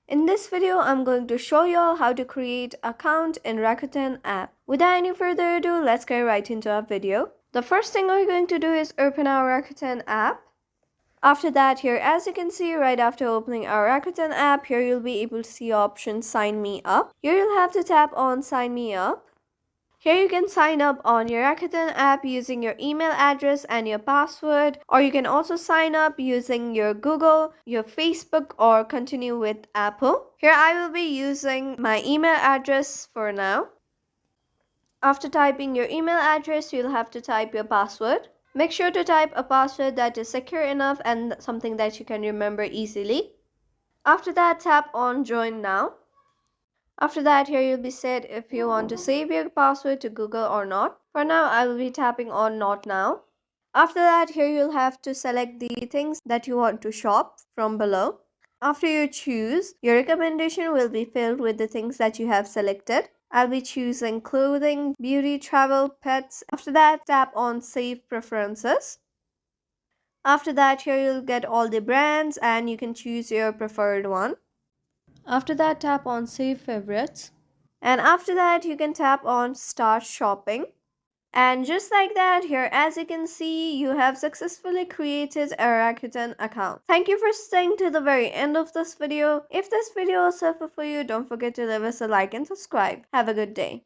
In this video, I'm going to show you all how to create account in Rakuten app. Without any further ado, let's get right into our video. The first thing we're going to do is open our Rakuten app. After that, here as you can see, right after opening our Rakuten app, here you'll be able to see option sign me up. Here you'll have to tap on sign me up. Here you can sign up on your Rakuten app using your email address and your password, or you can also sign up using your Google, your Facebook, or continue with Apple. Here I will be using my email address for now. After typing your email address, you'll have to type your password. Make sure to type a password that is secure enough and something that you can remember easily. After that, tap on join now. After that, here you'll be said if you want to save your password to Google or not. For now, I will be tapping on not now. After that, here you'll have to select the things that you want to shop from below. After you choose, your recommendation will be filled with the things that you have selected. I'll be choosing clothing, beauty, travel, pets. After that, tap on save preferences. After that, here you'll get all the brands and you can choose your preferred one. After that, tap on save favorites. And after that, you can tap on start shopping. And just like that, here as you can see, you have successfully created a Rakuten account. Thank you for staying to the very end of this video. If this video was helpful for you, don't forget to leave us a like and subscribe. Have a good day.